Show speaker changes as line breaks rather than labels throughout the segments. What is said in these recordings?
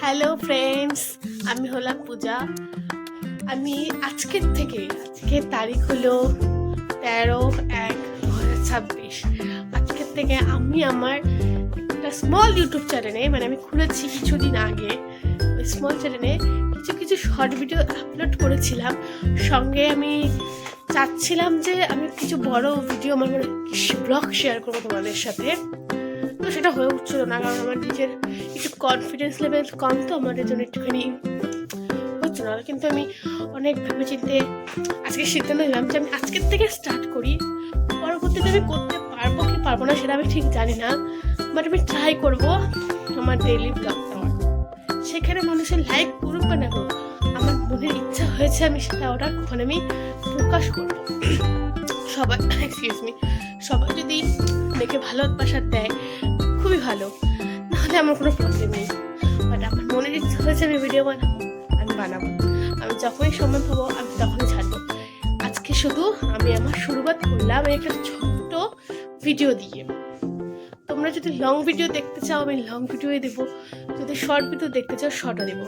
Hello friends, আমি হলাম পূজা। আমি আজকের তারিখ হলো 13/1/2026। আজকের থেকে আমি আমার একটা স্মল ইউটিউব চ্যানেলে আমি খুলেছি কিছুদিন আগে। ওই স্মল চ্যানেলে কিছু শর্ট ভিডিও আপলোড করেছিলাম। সঙ্গে আমি চাচ্ছিলাম যে আমি কিছু বড় ভিডিও আমার ব্লগ শেয়ার করবো তোমাদের সাথে। তো সেটা হয়ে উঠছিল না, কারণ আমার নিজের একটু কনফিডেন্স লেভেল কম, তো আমাদের জন্য একটুখানি হচ্ছে না। কিন্তু আমি অনেক ভেবে চিন্তে আজকে সিদ্ধান্ত নিলাম যে আমি আজকের থেকে স্টার্ট করি। পরবর্তীতে আমি করতে পারবো কি পারবো না সেটা আমি ঠিক জানি না, বাট আমি ট্রাই করবো আমার ডেইলি ব্লগ দেওয়ার। সেখানে মানুষের লাইক করুক বা না করুক, আমার মনের ইচ্ছা হয়েছে আমি সেটা ওখানে আমি প্রকাশ করবো। সবাই যদি দেখে ভালোবাসা দেয় খুবই ভালো, নাহলে আমার কোনো প্রবলেম নেই। বাট আমার মনের ইচ্ছা হয়েছে আমি ভিডিও বানাবো। আমি যখনই সময় পাবো আমি তখনই ছাড়বো। আজকে শুধু আমি আমার শুরুয়াত করলাম একটা ছোট্ট ভিডিও দিয়ে। তোমরা যদি লং ভিডিও দেখতে চাও আমি লং ভিডিওই দেবো, যদি শর্ট ভিডিও দেখতে চাও শর্টও দেবো।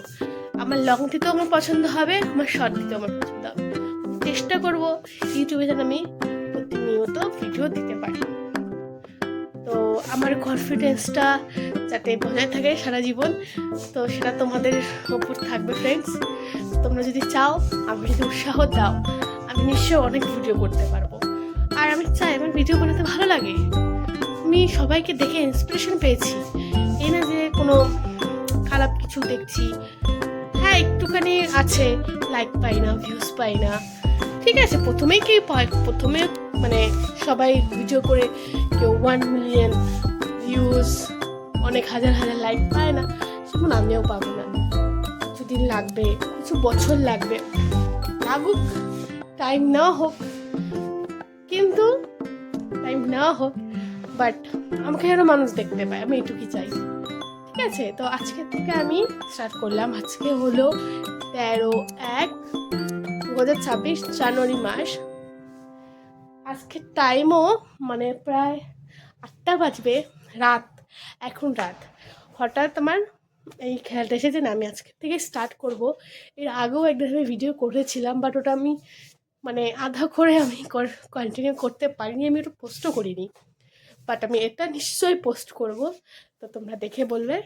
আমার লং দিতেও আমার পছন্দ হবে, আমার শর্ট দিতেও আমার পছন্দ হবে। চেষ্টা করবো ইউটিউবে যেন আমি প্রতিনিয়ত ভিডিও দিতে পারি। তো আমার কনফিডেন্সটা যাতে বজায় থাকে সারা জীবন, তো সেটা তোমাদের উপর থাকবে ফ্রেন্ডস। তোমরা যদি চাও, আমি যদি উৎসাহ দাও, আমি নিশ্চয়ই অনেক ভিডিও করতে পারবো। আর আমি চাই আমার ভিডিও বানাতে ভালো লাগে। আমি সবাইকে দেখে ইন্সপিরেশন পেয়েছি, এই না যে কোনো খারাপ কিছু দেখছি। হ্যাঁ, একটুখানি আছে, লাইক পাই না, ভিউজ পাই না, ঠিক আছে। প্রথমে সবাই ভিডিও করে কেউ 1 মিলিয়ন ভিউজ, অনেক হাজার লাইক পায় না, সেমন আমিও পাবো না। কিছুদিন লাগবে, কিছু বছর লাগবে, লাগুক, টাইম নেওয়া হোক, বাট আমাকে যেন মানুষ দেখতে পায়, আমি এটুকুই চাই। ঠিক আছে, তো আজকের থেকে আমি স্টার্ট করলাম। আজকে হলো 13/1/2026, জানুয়ারি মাস। আজকে টাইমও প্রায় 8টা বাজবে, এখন রাত। হঠাৎ আমার এই খেয়ালটা এসেছে না আমি আজকের থেকে স্টার্ট করব। এর আগেও একদিন আমি ভিডিও করেছিলাম, বাট ওটা আমি আধা করে আমি কন্টিনিউ করতে পারিনি, আমি ওটা পোস্টও করিনি। বাট আমি এটা নিশ্চয়ই পোস্ট করব, তো তোমরা দেখে বলবে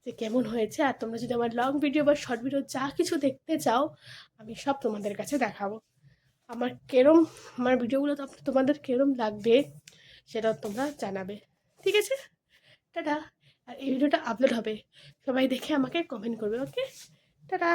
যে কেমন হয়েছে। আর তোমরা যদি আমার লং ভিডিও বা শর্ট ভিডিও যা কিছু দেখতে চাও, আমি সব তোমাদের কাছে দেখাবো। আমার ভিডিওগুলো তোমাদের কেরম লাগবে সেটা তোমরা জানাবে। ঠিক আছে, টাটা। আর এই ভিডিওটা আপলোড হবে, সবাই দেখে আমাকে কমেন্ট করবে। ওকে, টাটা।